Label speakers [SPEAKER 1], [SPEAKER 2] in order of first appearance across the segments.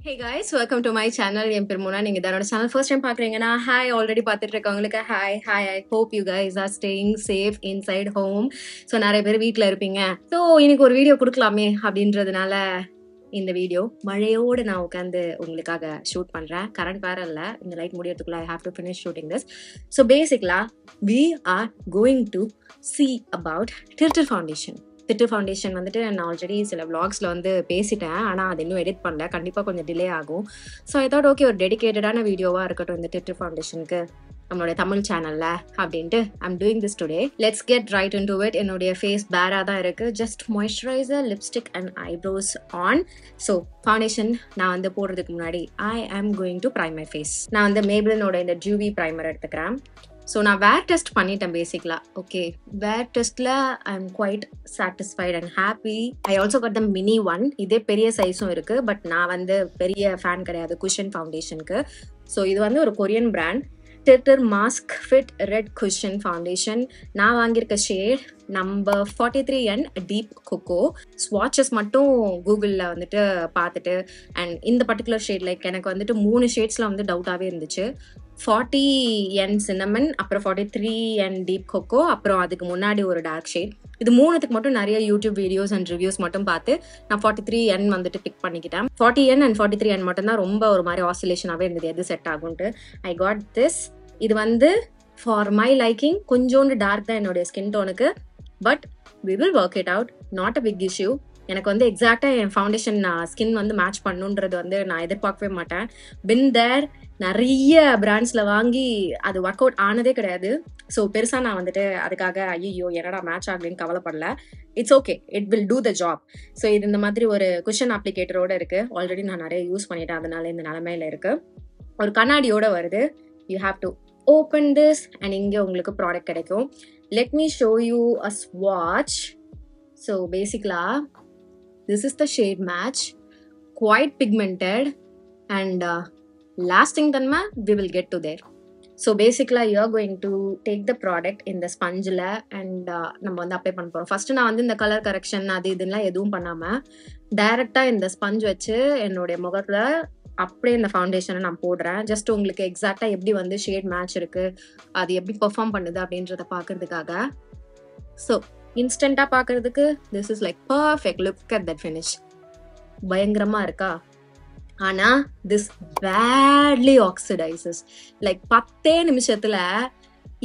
[SPEAKER 1] Hey guys, welcome to my channel. என் பேர் மோனா. நீங்க இதனோட சேனல் ஃபர்ஸ்ட் டைம் பாக்குறீங்கன்னா ஹாய், ஆல்ரெடி பார்த்துட்டு இருக்கவங்களுக்கு hi. I hope you guys are staying safe inside home. So நிறைய பேர் வீட்டில் இருப்பீங்க. ஸோ இன்னைக்கு ஒரு வீடியோ கொடுக்கலாமே அப்படின்றதுனால இந்த வீடியோ மழையோடு நான் உட்காந்து உங்களுக்காக ஷூட் பண்றேன். கரண்ட் வேற இல்லை, இந்த லைட் முடியறதுக்குள்ள I have to finish shooting this. So பேசிக்கலா we are going to see about Tilted Foundation. திட்டு ஃபவுண்டேஷன் வந்துட்டு நான் ஆல்ரெடி சில விளாக்ஸில் வந்து பேசிட்டேன், ஆனால் அது இன்னும் எடிட் பண்ணல, கண்டிப்பாக கொஞ்சம் டிலே ஆகும். ஸோ ஐ தாட் ஓகே, ஒரு டெடிகேட்டடான வீடியோவாக இருக்கட்டும் இந்த திட்டு ஃபவுண்டேஷனுக்கு நம்மளோட தமிழ் சேனலில் அப்படின்ட்டு I'm doing this today. Let's get right into it. என்னுடைய ஃபேஸ் பேராக தான் இருக்குது. Just moisturiser, lipstick and eyebrows on. So foundation நான் வந்து போடுறதுக்கு முன்னாடி I am going to prime my face. நான் வந்து மேபிளினோட இந்த ஜூவி ப்ரைமர் எடுத்துக்கிறேன். ஸோ நான் வேர் டெஸ்ட் பண்ணிட்டேன் பேசிக்கலாக. ஓகே, வேர் டெஸ்ட்டில் I am quite satisfied and happy. I also got the mini one. இதே பெரிய சைஸும் இருக்குது, பட் நான் வந்து பெரிய ஃபேன் கிடையாது குஷன் ஃபவுண்டேஷனுக்கு. ஸோ இது வந்து ஒரு Korean brand, Tilted Mask Fit Red Cushion Foundation. நான் வாங்கியிருக்க shade number 43N Deep Cocoa. ஸ்வாட்சஸ் மட்டும் கூகுளில் வந்துட்டு பார்த்துட்டு அண்ட் இந்த பர்டிகுலர் ஷேட் லைக் எனக்கு வந்துட்டு 3 ஷேட்ஸில் வந்து டவுட்டாகவே இருந்துச்சு. 40N Cinnamon, அப்புறம் 43N Deep Cocoa, அப்புறம் அதுக்கு முன்னாடி ஒரு டார்க் ஷேட். இது மூணுத்துக்கு மட்டும் நிறைய யூடியூப் வீடியோஸ் அண்ட் ரிவ்யூஸ் மட்டும் பார்த்து நான் 43N வந்துட்டு பிக் பண்ணிக்கிட்டேன். 40N அண்ட் 43N மட்டும் தான் ரொம்ப ஒரு மாதிரி ஆசிலேஷனாகவே இருந்தது, எது செட் ஆகும்ட்டு. I got this. இது வந்து ஃபார் மை லைக்கிங் கொஞ்சோண்டு டார்க் தான் என்னுடைய ஸ்கின் டோனுக்கு, but we will work it out. Not a big issue. எனக்கு வந்து எக்ஸாக்டாக என் ஃபவுண்டேஷன் ஸ்கின் வந்து மேட்ச் பண்ணுன்றது வந்து நான் எதிர்பார்க்கவே மாட்டேன். பின் தேர் நிறைய பிராண்ட்ஸில் வாங்கி அது ஒர்க் அவுட் ஆனதே கிடையாது. ஸோ பெருசாக நான் வந்துட்டு அதுக்காக ஐயோ என்னடா மேட்ச் ஆகலன்னு கவலைப்படல. It's okay, it will do the job. So இது இந்த மாதிரி ஒரு குஷன் அப்ளிகேட்டரோட இருக்குது. ஆல்ரெடி நான் நிறைய யூஸ் பண்ணிட்டேன், அதனால இந்த நிலமையில இருக்குது. ஒரு கண்ணாடியோட வருது. You have to open this and இங்கே உங்களுக்கு ப்ராடக்ட் கிடைக்கும். Let me show you a ஸ்வாட்ச். ஸோ பேசிக்கலாக this is the shade match, quite pigmented and lasting tanma we will get to there. So basically you are going to take the product in the sponge la and நம்ம வந்து apply பண்ண போறோம். First நான் வந்து இந்த colour correction அது இதெல்லாம் எதுவும் பண்ணாம டைரக்டா இந்த ஸ்பஞ்ச் வச்சு என்னுடைய முகத்துல அப்படியே இந்த ஃபவுண்டேஷனை நான் போடுறேன். ஜஸ்ட் உங்களுக்கு எக்ஸாக்டா எப்படி வந்து ஷேட் மேட்ச் இருக்கு, அது எப்படி பெர்ஃபார்ம் பண்ணுது அப்படின்றத பாக்குறதுக்காக. ஸோ இன்ஸ்டன்டா பாக்குறதுக்கு this is like perfect. Look at that finish. பயங்கரமா இருக்கா? ஆனா திஸ் பேட்லி ஆக்சிடைசஸ். லைக் 10 நிமிஷத்துல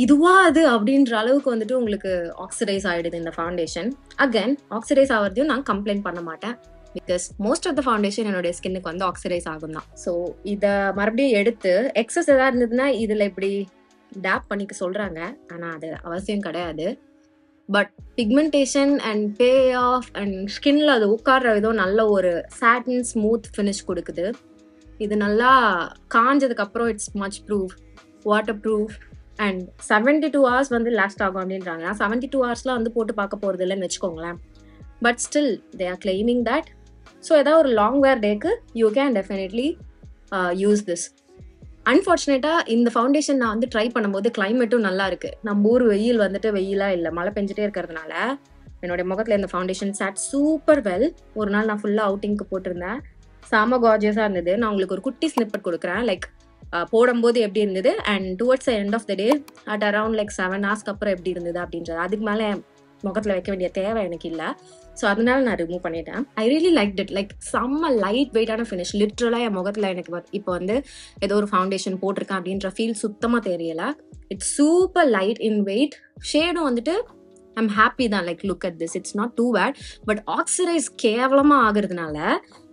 [SPEAKER 1] இதுவா அது அப்படின்ற அளவுக்கு வந்துட்டு உங்களுக்கு ஆக்சிடைஸ் ஆயிடுது இந்த ஃபவுண்டேஷன். அகைன் ஆக்சிடைஸ் ஆகிறதையும் நான் கம்ப்ளைண்ட் பண்ண மாட்டேன், because most of the foundation என்னுடைய ஸ்கின்னுக்கு வந்து ஆக்சிடைஸ் ஆகும் தான். ஸோ இதை மறுபடியும் எடுத்து எக்ஸஸ் ஏதாவது இருந்ததுன்னா இதுல இப்படி டேப் பண்ணிக்க சொல்றாங்க, ஆனா அது அவசியம் கிடையாது. But pigmentation and pay off and ஸ்கின்ல அது உட்கார்ற விதம் நல்ல ஒரு சாட்டின் ஸ்மூத் ஃபினிஷ் கொடுக்குது. இது நல்லா காஞ்சதுக்கு அப்புறம் it's much proof, water proof and 72 hours வந்து லாஸ்ட் ஆகும் அப்படின்றாங்க. 72 hours வந்து போட்டு பார்க்க போறது இல்லைன்னு வச்சுக்கோங்களேன். But still they are claiming that. So ஏதாவது ஒரு லாங் வேர் டேக்கு you can definitely use this. அன்ஃபார்ச்சுனேட்டா இந்த ஃபவுண்டேஷன் நான் வந்து ட்ரை பண்ணும்போது கிளைமேட்டும் நல்லா இருக்கு. நம்ம ஊர் வெயில் வந்துட்டு வெயிலா இல்லை, மழை பெஞ்சிட்டே இருக்கிறதுனால என்னுடைய முகத்துல இந்த ஃபவுண்டேஷன் சாட் சூப்பர் வெல். ஒரு நாள் நான் ஃபுல்லா அவுட்டிங்க்கு போட்டிருந்தேன், செம கார்ஜியஸா இருந்தது. நான் உங்களுக்கு ஒரு குட்டி ஸ்னிப்பட் கொடுக்குறேன், லைக் போடும்போது எப்படி இருந்தது and towards the end of the day at around like 7 hours அப்புறம் எப்படி இருந்தது அப்படின்றது. அதுக்கு மேலே முகத்துல வைக்க வேண்டிய தேவை எனக்கு இல்லை. ஸோ அதனால நான் ரிமூவ் பண்ணிட்டேன். I really like it. Like செம்ம லைட் வெயிட்டான ஃபினிஷ். லிட்ரலாக என் முகத்தில் எனக்கு இப்போ வந்து ஏதோ ஒரு ஃபவுண்டேஷன் போட்டிருக்கேன் அப்படின்ற ஃபீல் சுத்தமாக தெரியல. It's super light in weight. ஷேடும் வந்துட்டு ஐம் ஹாப்பி தான். Like look at this, it's not too bad. But oxidise கேவலமாக ஆகுறதுனால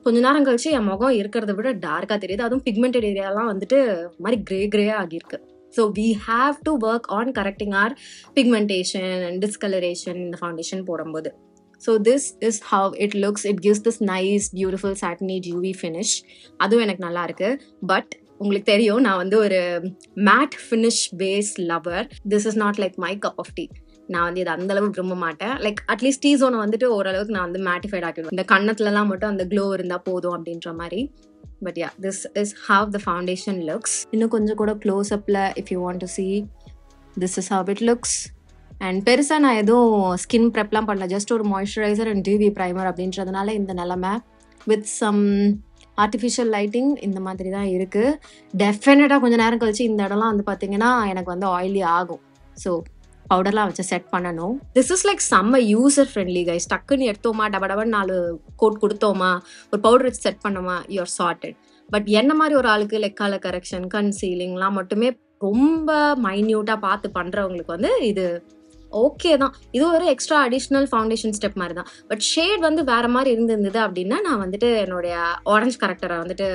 [SPEAKER 1] கொஞ்ச நேரம் கழிச்சு என் முகம் இருக்கிறத விட டார்க்காக தெரியுது. அதுவும் பிக்மெண்டட் ஏரியாலாம் வந்துட்டு மாதிரி கிரேயாக ஆகியிருக்கு. So we have to work on correcting our pigmentation and discoloration in the foundation போடும்போது. So this is how it looks. It gives this nice beautiful satiny dewy finish. அதுவும் எனக்கு நல்லா இருக்கு. பட் உங்களுக்கு தெரியும் நான் வந்து ஒரு matte finish base lover. This is not like my cup of tea. நான் வந்து இது அந்த அளவுக்கு விரும்ப மாட்டேன். லைக் அட்லீஸ்ட் டீ ஜோனை வந்துட்டு ஓரளவுக்கு நான் வந்து மேட்டிஃபைட் ஆக்கிடுவேன். இந்த கண்ணத்துலலாம் மட்டும் அந்த க்ளோ இருந்தா போதும் அப்படின்ற மாதிரி. But yeah, this is how the foundation looks. இன்னும் கொஞ்சம் கூட க்ளோஸ் அப்ல if you want to see, this is how it looks. And பெருசாக நான் எதுவும் ஸ்கின் ப்ரெப்லாம் பண்ணல, ஜஸ்ட் ஒரு மாய்ஸ்சரைசர் அண்ட் டிவி ப்ரைமர் அப்படின்றதுனால இந்த நிலமை. வித் சம் ஆர்டிஃபிஷியல் லைட்டிங் இந்த மாதிரி தான் இருக்குது. டெஃபினட்டாக கொஞ்சம் நேரம் கழிச்சு இந்த இடம்லாம் வந்து பார்த்தீங்கன்னா எனக்கு வந்து ஆயிலி ஆகும். ஸோ பவுடர்லாம் வச்சு செட் பண்ணணும். திஸ் இஸ் லைக் செம்ம யூசர் ஃப்ரெண்ட்லி கைஸ். டக்குன்னு எடுத்தோமா, டபடபன்னு 4 கோட் கொடுத்தோமா, ஒரு பவுடர் வச்சு செட் பண்ணோமா, யூஆர் சார்ட்டட். பட் என்ன மாதிரி ஒரு ஆளுக்கு லைக் கலர் கரெக்ஷன், கன்சீலிங்லாம் மட்டுமே ரொம்ப மைன்யூட்டாக பார்த்து பண்ணுறவங்களுக்கு வந்து இது ஓகே தான். இது ஒரு எக்ஸ்ட்ரா அடிஷ்னல் ஃபவுண்டேஷன் ஸ்டெப் மாதிரி தான். பட் ஷேட் வந்து வேற மாதிரி இருந்தது அப்படின்னா நான் வந்துட்டு என்னுடைய ஆரஞ்ச் கரெக்டரை வந்துட்டு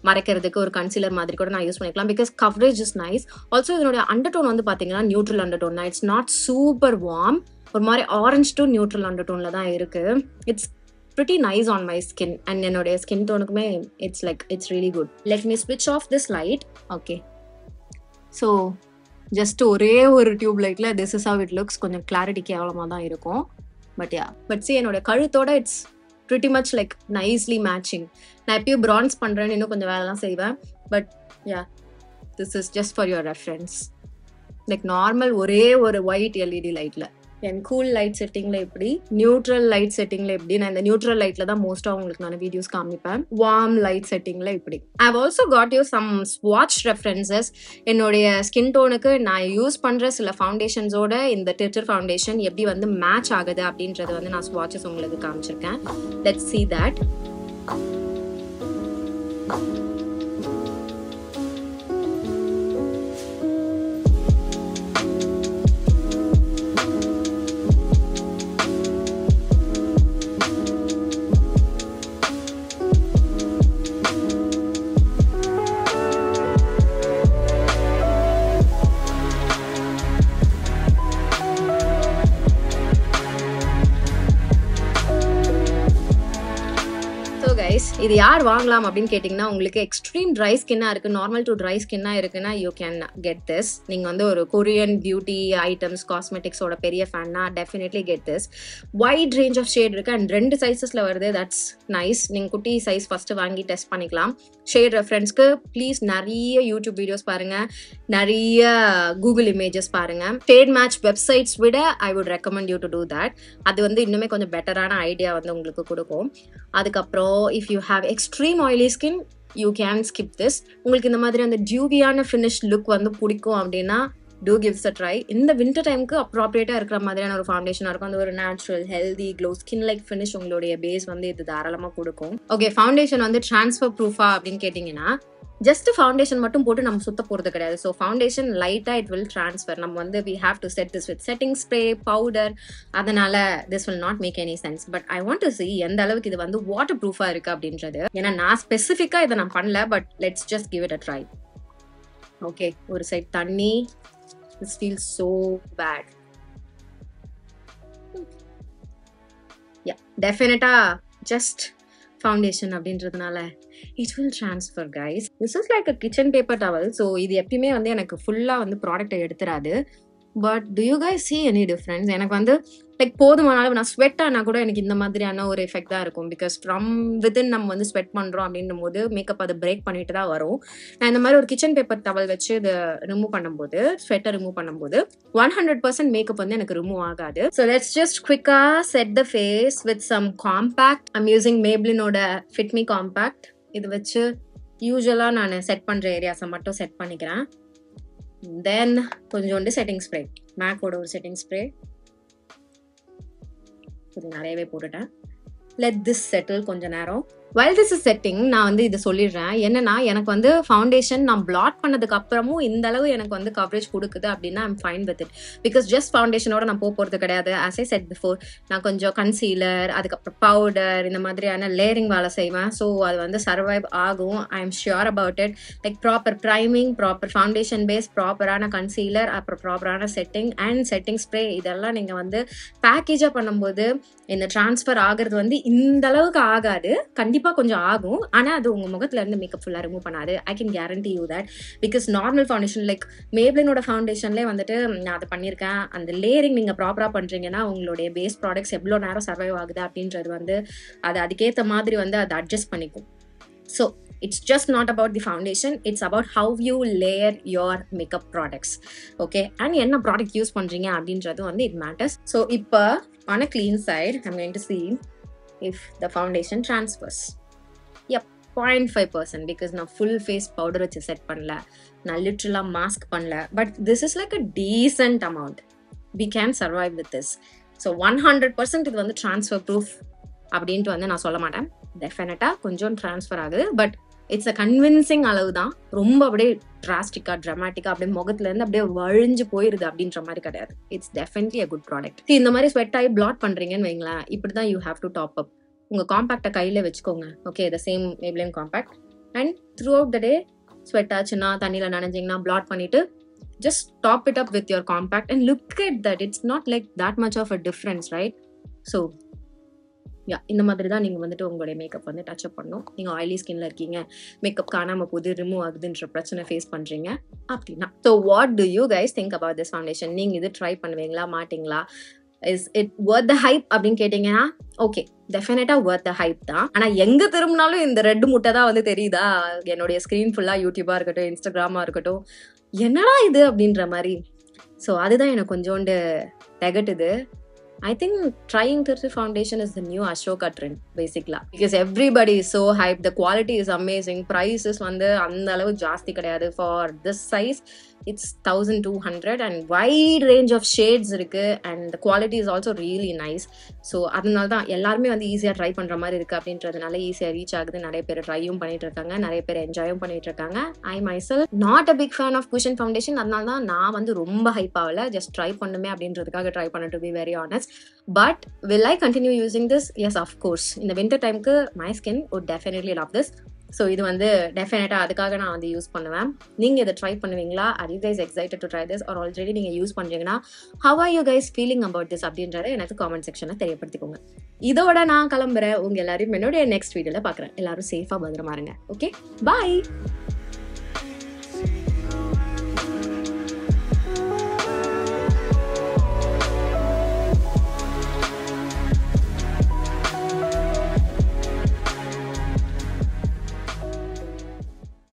[SPEAKER 1] மறைக்கிறதுக்கு ஒரு கன்சீலர் மாதிரி கூட நான் யூஸ் பண்ணிக்கலாம். Because coverage is nice. Also இதனுடைய அண்டர்டோன் வந்து பார்த்தீங்கன்னா நியூட்ரல் அண்டர்டோன் தான். It's not super warm. ஒரு மாதிரி ஆரஞ்ச் டு நியூட்ரல் அண்டர்டோனில் தான் இருக்குது. It's pretty nice on my skin and என்னோடைய skin டோனுக்குமே it's really good. Let me switch off this light. Okay, so just ஒரே ஒரு டியூப் லைட்ல this is how it looks. கொஞ்சம் clarity கேவலமாக தான் இருக்கும். பட் see என்னோட கழுத்தோட it's pretty much like nicely matching. நான் எப்பயும் bronze பண்ணுறேன்னு இன்னும் கொஞ்சம் வேலைலாம் செய்வேன். But yeah, this is just for your reference. Like normal ஒரே ஒரு ஒயிட் எல்இடி லைட்ல என் கூல் லைட் செட்டிங்ல எப்படி, நியூட்ரல் லைட் செட்டிங்ல எப்படி. நான் இந்த நியூட்ரல் லைட்ல தான் மோஸ்டா உங்களுக்கு நான் வீடியோஸ் காமிப்பேன். வார்ம் லைட் செட்டிங்ல இப்படி. I have also got you some ஸ்வாட்ச் ரெஃபரன்சஸ். என்னுடைய ஸ்கின் டோனுக்கு நான் யூஸ் பண்ற சில ஃபவுண்டேஷன்ஸோட இந்த டிட்டர் ஃபவுண்டேஷன் எப்படி வந்து மேட்ச் ஆகுது அப்படின்றது வந்து நான் ஸ்வாட்சஸ் உங்களுக்கு காமிச்சிருக்கேன். Let's see that. இது யார் வாங்கலாம் அப்படின்னு கேட்டிங்கன்னா, உங்களுக்கு எக்ஸ்ட்ரீம் ட்ரை ஸ்கின்னா இருக்கு, நார்மல் டு ட்ரை ஸ்கின்னா இருக்குன்னா யூ கேன் கெட் திஸ். நீங்கள் வந்து ஒரு கொரியன் பியூட்டி ஐட்டம்ஸ் காஸ்மெட்டிக்ஸோட பெரிய ஃபேன்னா definitely get this. Wide range of shade இருக்கு அண்ட் 2 சைஸஸில் வருது. That's nice. நீங்கள் குட்டி சைஸ் ஃபஸ்ட்டு வாங்கி டெஸ்ட் பண்ணிக்கலாம். ஷேட் ரெஃபரன்ஸ்க்கு ப்ளீஸ் நிறைய யூடியூப் வீடியோஸ் பாருங்க, நிறைய கூகுள் இமேஜஸ் பாருங்க. ஷேட் மேட்ச் வெப்சைட்ஸ் விட I would recommend you to do that. அது வந்து இன்னுமே கொஞ்சம் பெட்டரான ஐடியா வந்து உங்களுக்கு கொடுக்கும். அதுக்கப்புறம் if you have extreme oily skin you can skip this. உங்களுக்கு இந்த மாதிரி அந்த டியூபியான ஃபினிஷ் லுக் வந்து பிடிக்கும் அப்படின்னா do gives a try. இந்த வின்டர் டைமுக்கு அப்ராப்ரியேட்டாக இருக்கிற மாதிரியான ஒரு ஃபவுண்டேஷனாக இருக்கும். அந்த ஒரு natural healthy glow skin like finish உங்களுடைய பேஸ் வந்து இது தாராளமாக கொடுக்கும். ஓகே, ஃபவுண்டேஷன் வந்து ட்ரான்ஸ்ஃபர் ப்ரூஃபா அப்படின்னு கேட்டிங்கன்னா, ஜஸ்ட் ஃபவுண்டேஷன் மட்டும் போட்டு நம்ம சுத்த போகிறது கிடையாது. ஸோ ஃபவுண்டேஷன் லைட்டாக இட் வில் ட்ரான்ஸ்ஃபர். நம்ம வந்து we have to set this with setting spray, powder. அதனால this will not make any sense. But I want to see எந்த அளவுக்கு இது வந்து வாட்டர் ப்ரூஃபாக இருக்குது அப்படின்றது. ஏன்னா நான் ஸ்பெசிஃபிக்காக இதை நான் பண்ணல, but let's just give it a try. Okay, ஒரு சைட் தண்ணி. This feels so bad. Yeah, definitely just foundation அப்படின்றதுனால it will transfer guys. This is like a kitchen paper towel. So இது எப்பயுமே வந்து எனக்கு ஃபுல்லா வந்து ப்ராடக்ட் எடுத்துறாது. But do you guys see any difference? எனக்கு வந்து லைக் போதுமான அளவு நான் ஸ்வெட் ஆனால் கூட எனக்கு இந்த மாதிரியான ஒரு எஃபெக்ட் தான் இருக்கும். பிகாஸ் ஃப்ரம் வித்தின் நம்ம வந்து ஸ்வெட் பண்ணுறோம் அப்படின்னும் போது மேக்கப் அதை பிரேக் பண்ணிட்டு தான் வரும். நான் இந்த மாதிரி ஒரு கிச்சன் பேப்பர் டவல் வச்சு இதை ரிமூவ் பண்ணும்போது, ஸ்வெட்டை ரிமூவ் பண்ணும்போது 100% மேக்கப் வந்து எனக்கு ரிமூவ் ஆகாது. ஸோ லெட்ஸ் ஜஸ்ட் குவிக்காக set the face with some compact. I'm using மேப்ளினோட ஃபிட் மீ காம்பேக்ட். இது வச்சு யூஸ்வலாக நான் செட் பண்ணுற ஏரியாஸை மட்டும் செட் பண்ணிக்கிறேன். தென் கொஞ்சோண்டு செட்டிங் ஸ்ப்ரே, மேக்கோட ஒரு செட்டிங் ஸ்ப்ரே கொஞ்சம் நிறையவே போட்டுட்டேன். லெட் திஸ் செட்டில் கொஞ்ச நேரம். while this is setting நான் வந்து இதை சொல்லிடுறேன். என்னன்னா, எனக்கு வந்து ஃபவுண்டேஷன் நான் பிளாட் பண்ணதுக்கு அப்புறமும் இந்த அளவு எனக்கு வந்து கவரேஜ் கொடுக்குது அப்படின்னா I'm fine with it. Because just ஃபவுண்டேஷனோட நான் போகிறது கிடையாது. ஆஸ் ஐ செட் பிஃபோர், நான் கொஞ்சம் கன்சீலர், அதுக்கப்புறம் பவுடர், இந்த மாதிரியான லேயரிங் வேலை செய்வேன். ஸோ அது வந்து சர்வைவ் ஆகும். I am sure about it. Like proper priming, proper foundation base, ப்ராப்பரான கன்சீலர், அப்புறம் ப்ராப்பரான செட்டிங் அண்ட் செட்டிங் ஸ்ப்ரே, இதெல்லாம் நீங்கள் வந்து பேக்கேஜாக பண்ணும்போது இந்த ட்ரான்ஸ்ஃபர் ஆகிறது வந்து இந்த அளவுக்கு ஆகாது. கண்டிப்பாக கொஞ்சம் ஆகும். ஆனால் அது உங்கள் முகத்துல இருந்து மேக்கப் ஃபுல்லாக ரிமூவ் பண்ணாது. I can guarantee you that. Because normal foundation like மேப்ளினோட ஃபவுண்டேஷன்லேயே வந்துட்டு நான் அதை பண்ணியிருக்கேன். அந்த லேயரிங் நீங்கள் ப்ராப்பராக பண்ணுறீங்கன்னா உங்களுடைய பேஸ் ப்ராடக்ட்ஸ் எவ்வளோ நேரம் சர்வைவ் ஆகுது அப்படின்றது வந்து அது அதுக்கேற்ற மாதிரி வந்து அதை அட்ஜஸ்ட் பண்ணிக்கும். So it's just not about the foundation, it's about how you layer your makeup products. Okay, and என்ன ப்ராடக்ட் யூஸ் பண்ணுறீங்க அப்படின்றது வந்து it matters. So இப்போ on a clean side I'm going to see if the foundation transfers. Yep, 0.5% because நான் full face powder வச்சு set பண்ணல, நான் லிட்ரலாக மாஸ்க் பண்ணல. But this is like a decent amount. We can survive with this. So 100% இது வந்து transfer proof அப்படின்ட்டு வந்து நான் சொல்ல மாட்டேன். டெஃபினட்டாக கொஞ்சம் ட்ரான்ஸ்ஃபர் ஆகுது, பட் இட்ஸ் அ கன்வின்சிங் அளவு தான். ரொம்ப அப்படியே டிராஸ்டிக்கா ட்ராமாட்டிக்கா அப்படியே முகத்துல இருந்து அப்படியே வழிஞ்சு போயிருது அப்படின்ற மாதிரி கிடையாது. It's definitely a good product. இந்த மாதிரி ஸ்வெட் ஆகி பிளாட் பண்றீங்கன்னு வைங்களேன், இப்படிதான் you have to top up. உங்க காம்பாக்டை கையில வச்சுக்கோங்க. Okay, the same Maybelline compact. And throughout the day sweat ஆச்சுன்னா தண்ணியில நனைஞ்சிங்கன்னா பிளாட் பண்ணிட்டு just top it up with your compact and look at that. It's not like that much of a difference, right? So இந்த மாதிரி தான் நீங்கள் வந்துட்டு உங்களுடைய மேக்கப் வந்து டச் அப் பண்ணணும். நீங்கள் ஆயிலி ஸ்கின்ல இருக்கீங்க, மேக்கப் காணாமல் போது, ரிமூவ் ஆகுதுன்ற பிரச்சனை ஃபேஸ் பண்ணுறீங்க அப்படின்னா. So what to you guys think about this foundation? நீங்கள் இது ட்ரை பண்ணுவீங்களா, மாட்டிங்களா? Is it worth the hype அப்படின்னு கேட்டிங்கன்னா, ஓகே, டெஃபினட்டா வர்த் த ஹைப் தான். ஆனால் எங்கே திரும்பினாலும் இந்த ரெட் முட்டை தான் வந்து தெரியுதா என்னுடைய ஸ்க்ரீன் ஃபுல்லாக. யூடியூபாக இருக்கட்டும், இன்ஸ்டாகிராமாக இருக்கட்டும், என்னடா இது அப்படின்ற மாதிரி. ஸோ அதுதான் எனக்கு கொஞ்சோண்டு திகட்டுது. I think trying Tirthu foundation is the new Ashoka trend basically, because everybody is so hyped. The quality is amazing. Prices வந்து அந்த அளவு ஜாஸ்தி கிடையாது. For this size it's 1200 and wide range of shades இருக்கு, and the quality is also really nice. So அதனால தான் எல்லாருமே வந்து ஈஸியாக ட்ரை பண்ணுற மாதிரி இருக்குது அப்படின்றதுனால ஈஸியாக ரீச் ஆகுது. நிறைய பேர் ட்ரையும் பண்ணிட்டு இருக்காங்க, நிறைய பேர் என்ஜாயும் பண்ணிட்டு இருக்காங்க. ஐ myself not a big fan of cushion foundation. அதனால தான் நான் வந்து ரொம்ப ஹைப் ஆகல, ஜஸ்ட் ட்ரை பண்ணுமே அப்படின்றதுக்காக ட்ரை பண்ண, to be very honest. But will I continue using this? Yes, of course. In the winter time my skin would definitely love this. So இது வந்து டெஃபினட்டா அதுக்காக நான் வந்து யூஸ் பண்ணுவேன். நீங்க இதை ட்ரை பண்ணுவீங்களா? Are you guys excited to try this or already நீங்க யூஸ் பண்றீங்கன்னா how are you guys feeling about this அப்படின்றத எனக்கு காமெண்ட் செக்ஷன்ல தெரியப்படுத்திக்கோங்க. இதோட நான் கிளம்புறேன். உங்க எல்லாரையும் என்னோட நெக்ஸ்ட் வீடியோல பாக்குறேன். எல்லாரும் சேஃபா பத்திரமா இருங்க. ஓகே, பாய்.